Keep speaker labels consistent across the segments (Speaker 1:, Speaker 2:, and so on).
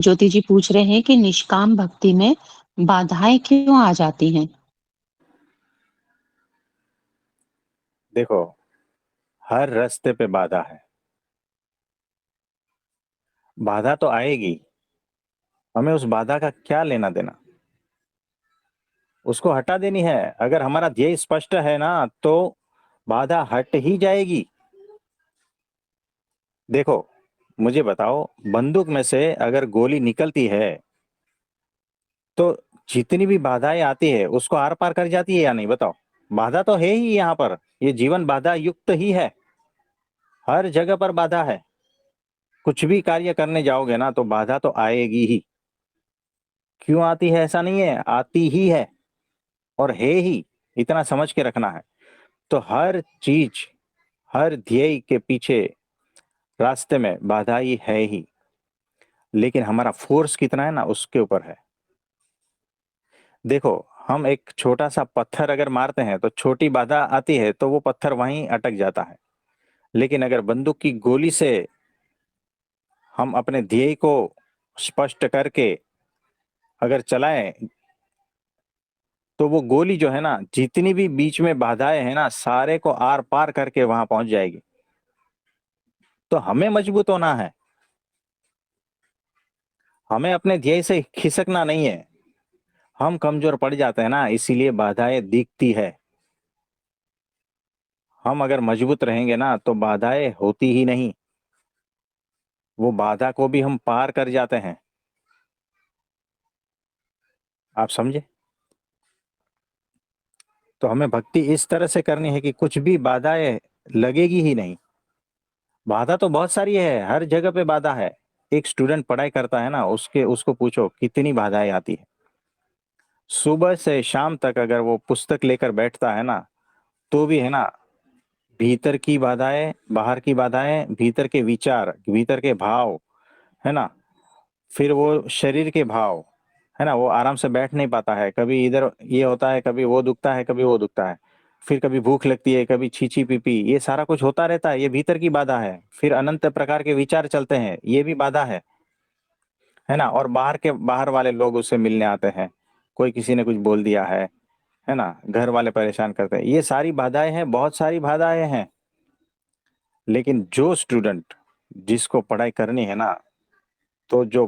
Speaker 1: ज्योति जी पूछ रहे हैं कि निष्काम भक्ति में बाधाएं क्यों आ जाती हैं?
Speaker 2: देखो, हर रास्ते पे बाधा है। बाधा तो आएगी। हमें उस बाधा का क्या लेना देना, उसको हटा देनी है। अगर हमारा ध्येय स्पष्ट है ना, तो बाधा हट ही जाएगी। देखो, मुझे बताओ, बंदूक में से अगर गोली निकलती है तो जितनी भी बाधाएं आती है उसको आर पार कर जाती है या नहीं, बताओ। बाधा तो है ही यहाँ पर। ये जीवन बाधा युक्त ही है। हर जगह पर बाधा है। कुछ भी कार्य करने जाओगे ना तो बाधा तो आएगी ही। क्यों आती है ऐसा नहीं है, आती ही है और है ही। इतना समझ के रखना है। तो हर चीज, हर ध्येय के पीछे रास्ते में बाधा ही है ही। लेकिन हमारा फोर्स कितना है ना, उसके ऊपर है। देखो, हम एक छोटा सा पत्थर अगर मारते हैं तो छोटी बाधा आती है तो वो पत्थर वहीं अटक जाता है। लेकिन अगर बंदूक की गोली से हम अपने ध्येय को स्पष्ट करके अगर चलाएं तो वो गोली जो है ना, जितनी भी बीच में बाधाएं हैं ना, सारे को आर पार करके वहां पहुंच जाएगी। तो हमें मजबूत होना है। हमें अपने ध्येय से खिसकना नहीं है। हम कमजोर पड़ जाते हैं ना, इसीलिए बाधाएं दिखती है। हम अगर मजबूत रहेंगे ना तो बाधाएं होती ही नहीं। वो बाधा को भी हम पार कर जाते हैं। आप समझे? तो हमें भक्ति इस तरह से करनी है कि कुछ भी बाधाएं लगेगी ही नहीं। बाधा तो बहुत सारी है, हर जगह पे बाधा है। एक स्टूडेंट पढ़ाई करता है ना, उसके उसको पूछो कितनी बाधाएं आती है। सुबह से शाम तक अगर वो पुस्तक लेकर बैठता है ना, तो भी है ना, भीतर की बाधाएं, बाहर की बाधाएं, भीतर के विचार, भीतर के भाव, है ना, फिर वो शरीर के भाव, है ना, वो आराम से बैठ नहीं पाता है। कभी इधर ये होता है, कभी वो दुखता है, कभी वो दुखता है। फिर कभी भूख लगती है, कभी छींची पीपी, ये सारा कुछ होता रहता है। ये भीतर की बाधा है। फिर अनंत प्रकार के विचार चलते हैं, ये भी बाधा है ना। और बाहर वाले लोग उससे मिलने आते हैं। कोई किसी ने कुछ बोल दिया है ना, घर वाले परेशान करते हैं। ये सारी बाधाएं हैं, बहुत सारी बाधाएं हैं। लेकिन जो स्टूडेंट, जिसको पढ़ाई करनी है ना, तो जो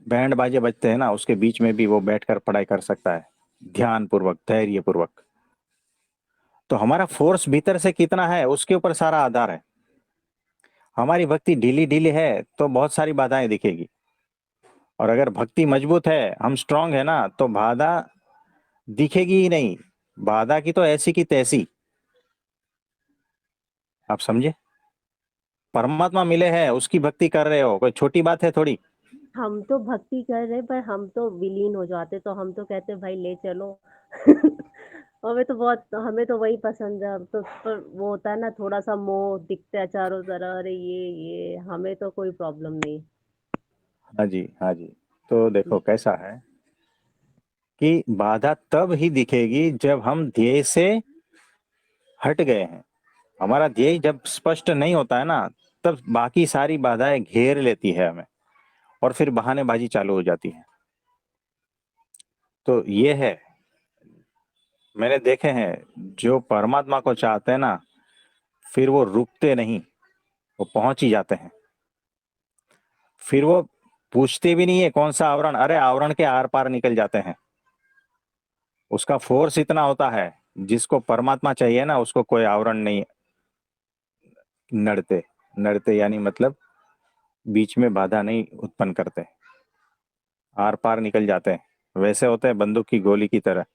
Speaker 2: बैंड बाजे बजते हैं ना, उसके बीच में भी वो बैठकर पढ़ाई कर सकता है, ध्यान पूर्वक, धैर्य पूर्वक। तो हमारा फोर्स भीतर से कितना है, उसके ऊपर सारा आधार है। हमारी भक्ति ढीली ढीली है तो बहुत सारी बाधाएं दिखेगी। और अगर भक्ति मजबूत है, हम स्ट्रांग है ना, तो बाधा दिखेगी ही नहीं। बाधा की तो ऐसी की तैसी। आप समझे? परमात्मा मिले हैं, उसकी भक्ति कर रहे हो, कोई छोटी बात है थोड़ी।
Speaker 3: हम तो भक्ति कर रहे पर हम तो विलीन हो जाते, तो हम तो कहते भाई ले चलो। हमें तो वही पसंद है। अब तो पर वो होता है ना, थोड़ा सा मोह दिखता है चारों तरफ, अरे ये हमें तो कोई प्रॉब्लम नहीं।
Speaker 2: हाँ जी, हाँ जी। तो देखो कैसा है कि बाधा तब ही दिखेगी जब हम ध्येय से हट गए हैं। हमारा ध्येय जब स्पष्ट नहीं होता है ना, तब बाकी सारी बाधाएं घेर लेती है हमें। और फिर बहानेबाजी चालू हो जाती है। तो ये है, मैंने देखे हैं, जो परमात्मा को चाहते हैं ना, फिर वो रुकते नहीं, वो पहुंच ही जाते हैं। फिर वो पूछते भी नहीं है कौन सा आवरण, अरे आवरण के आर पार निकल जाते हैं। उसका फोर्स इतना होता है। जिसको परमात्मा चाहिए ना, उसको कोई आवरण नहीं नड़ते। नड़ते यानी मतलब बीच में बाधा नहीं उत्पन्न करते, आर पार निकल जाते हैं। वैसे होते हैं बंदूक की गोली की तरह।